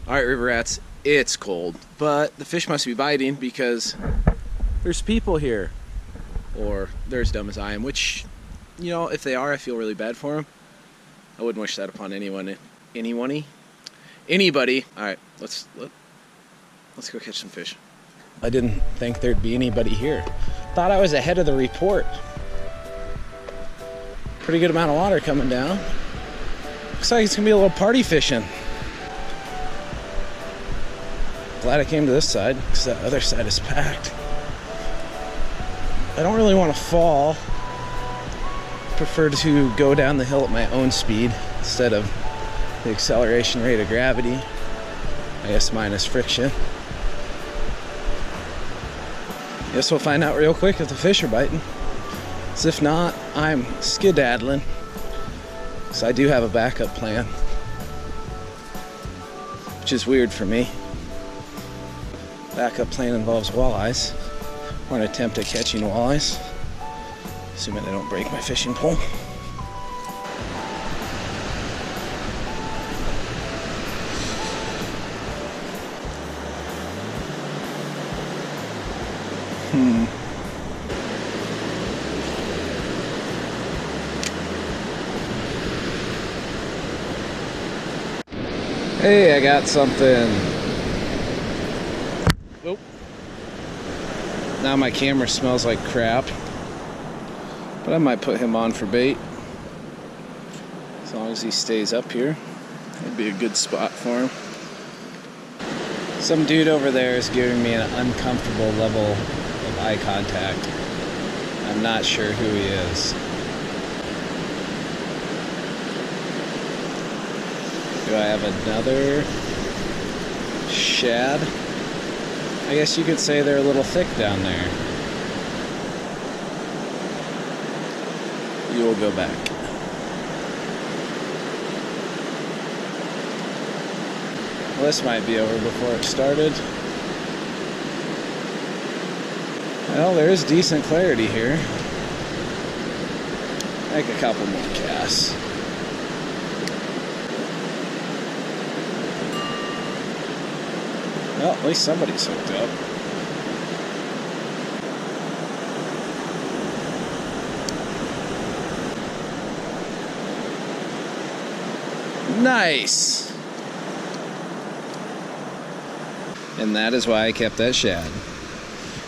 Alright, river rats, it's cold, but the fish must be biting because there's people here. Or they're as dumb as I am, which, you know, if they are, I feel really bad for them. I wouldn't wish that upon anybody. Alright, let's go catch some fish. I didn't think there'd be anybody here. Thought I was ahead of the report. Pretty good amount of water coming down. Looks like it's gonna be a little party fishing. Glad I came to this side, because that other side is packed. I don't really want to fall. Prefer to go down the hill at my own speed instead of the acceleration rate of gravity. I guess minus friction. Guess we'll find out real quick if the fish are biting. So if not, I'm skedaddling. So I do have a backup plan, which is weird for me. Backup plan involves walleyes, or an attempt at catching walleyes, assuming I don't break my fishing pole. Hey, I got something. Oh. Now my camera smells like crap, but I might put him on for bait. As long as he stays up here, it'd be a good spot for him. Some dude over there is giving me an uncomfortable level of eye contact. I'm not sure who he is. Do I have another shad? I guess you could say they're a little thick down there. You will go back. Well, this might be over before it started. Well, there is decent clarity here. Make a couple more casts. Well, at least somebody's hooked up. Nice! And that is why I kept that shad.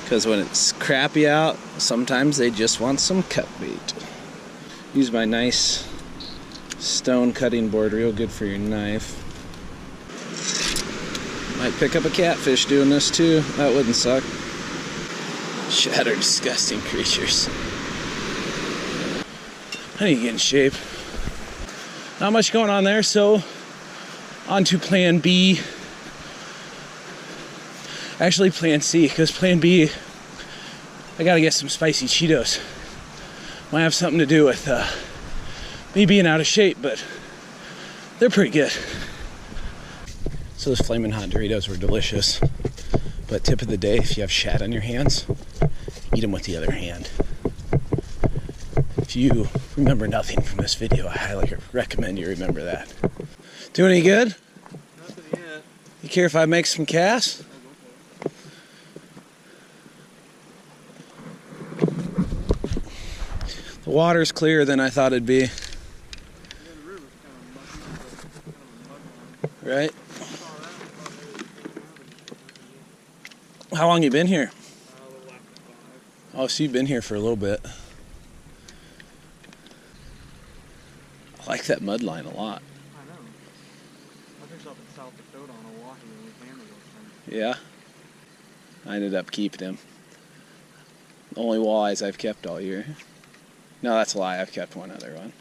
Because when it's crappy out, sometimes they just want some cut bait. Use my nice stone cutting board, real good for your knife. Might pick up a catfish doing this too. That wouldn't suck. Shad are disgusting creatures. I need to get in shape. Not much going on there, so on to plan B. Actually, plan C, because plan B, I gotta get some spicy Cheetos. Might have something to do with me being out of shape, but they're pretty good. So those flaming hot Doritos were delicious. But tip of the day, if you have shad on your hands, eat them with the other hand. If you remember nothing from this video, I highly recommend you remember that. Doing any good? Nothing yet. You care if I make some casts? The water's clearer than I thought it'd be. Yeah, the river's kind of muddy, Right? How long you been here? a little after 5. Oh, so you've been here for a little bit. I like that mud line a lot. I know. I fished up in South Dakota on Oahu and we hammered those things. Yeah. I ended up keeping him. The only walleyes I've kept all year. No, that's a lie. I've kept one other one.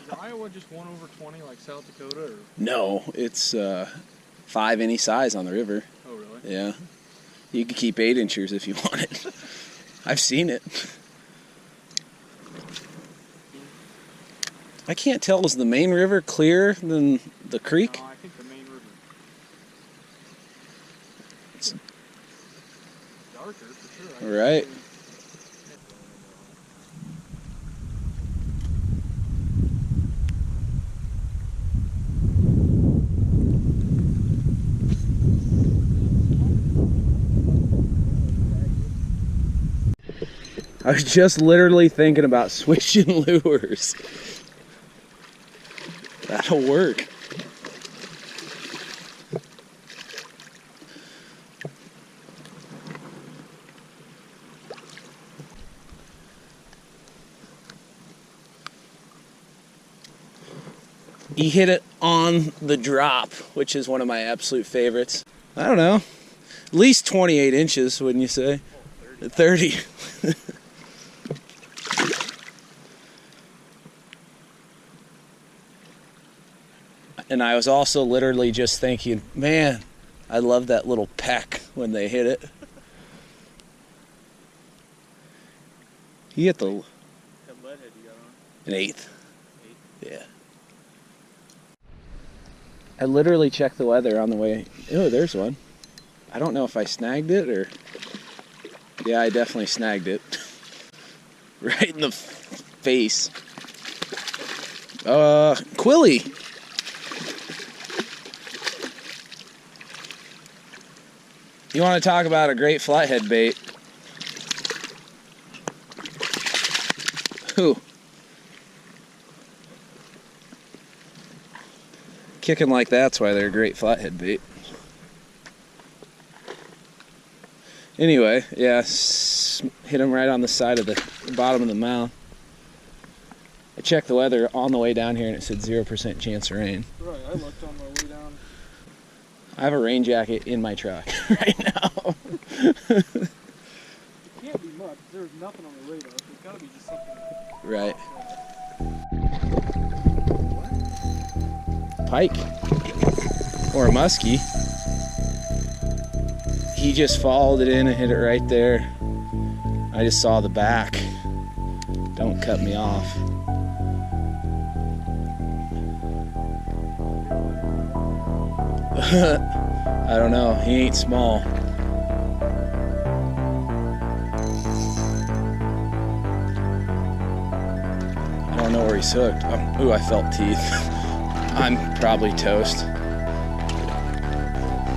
Is Iowa just 1 over 20 like South Dakota? Or? No, it's 5 any size on the river. Oh, really? Yeah. You can keep 8 inchers if you want it. I've seen it. I can't tell, is the main river clearer than the creek? No, I think the main river. It's darker for sure. right. I was just literally thinking about switching lures. That'll work. He hit it on the drop, which is one of my absolute favorites. I don't know, at least 28 inches, wouldn't you say? 30. And I was also literally just thinking, man, I love that little peck when they hit it. He hit the... What lead head you got on? An 8th. Yeah. I literally checked the weather on the way. Oh, there's one. I don't know if I snagged it or... Yeah, I definitely snagged it. Right in the face. Quilly. You want to talk about a great flathead bait? Ooh. Kicking like that's why they're a great flathead bait. Anyway, yeah, hit him right on the side of the bottom of the mouth. I checked the weather on the way down here and it said 0% chance of rain. Right, I looked on my way down. I have a rain jacket in my truck right now. Can't be much. There's nothing on the radar. So it's gotta be just something. Right. Pike. Or a muskie. He just followed it in and hit it right there. I just saw the back. Don't cut me off. I don't know. He ain't small. I don't know where he's hooked. Ooh, I felt teeth. I'm probably toast.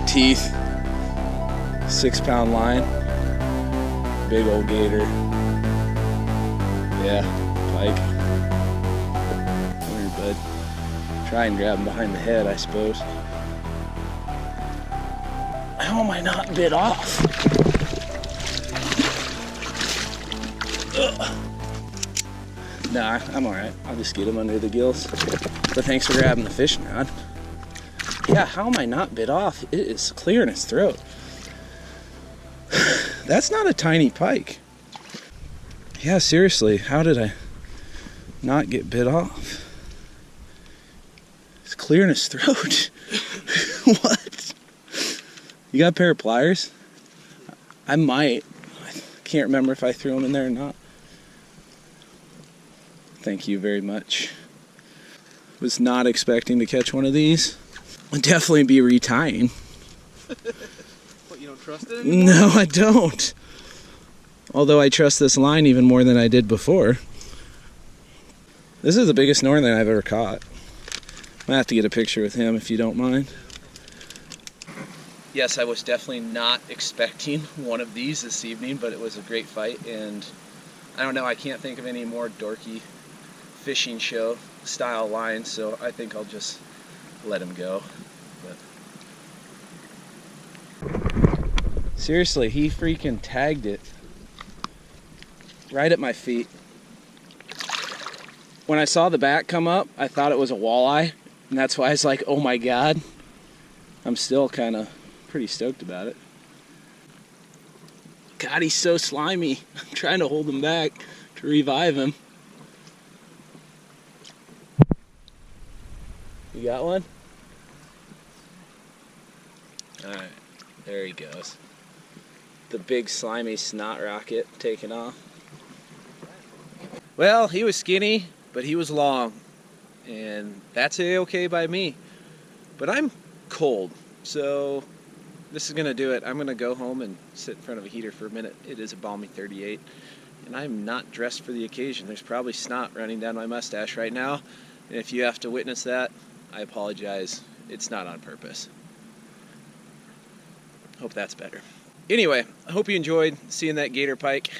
Teeth. 6-pound line. Big old gator. Yeah, pike. Come here, bud. Try and grab him behind the head, I suppose. How am I not bit off? Ugh. Nah, I'm alright. I'll just get him under the gills. But thanks for grabbing the fishing rod. Yeah, how am I not bit off? It is clear in his throat. That's not a tiny pike. Yeah, seriously, how did I not get bit off? It's clear in his throat. What? You got a pair of pliers? I might. I can't remember if I threw them in there or not. Thank you very much. Was not expecting to catch one of these. I'll definitely be retying. What, you don't trust it anymore? No, I don't. Although I trust this line even more than I did before. This is the biggest northern I've ever caught. I'm gonna have to get a picture with him if you don't mind. Yes, I was definitely not expecting one of these this evening, but it was a great fight, and I don't know, I can't think of any more dorky fishing show style lines, so I think I'll just let him go. But seriously, he freaking tagged it right at my feet. When I saw the back come up, I thought it was a walleye, and that's why I was like, oh my god. I'm still kind of pretty stoked about it. God, he's so slimy. I'm trying to hold him back to revive him. You got one? Alright, there he goes. The big slimy snot rocket taking off. Well, he was skinny, but he was long. And that's a-okay by me. But I'm cold, so this is gonna do it. I'm gonna go home and sit in front of a heater for a minute. It is a balmy 38, and I'm not dressed for the occasion. There's probably snot running down my mustache right now, and if you have to witness that, I apologize. It's not on purpose. Hope that's better. Anyway, I hope you enjoyed seeing that gator pike.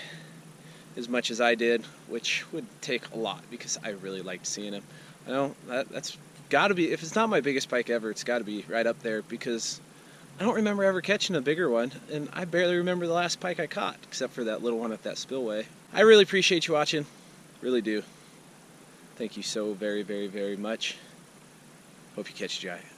as much as I did, which would take a lot because I really liked seeing him. I know that's got to be, if it's not my biggest pike ever, it's got to be right up there because I don't remember ever catching a bigger one, and I barely remember the last pike I caught, except for that little one at that spillway. I really appreciate you watching, really do. Thank you so very, very, very much. Hope you catch a giant.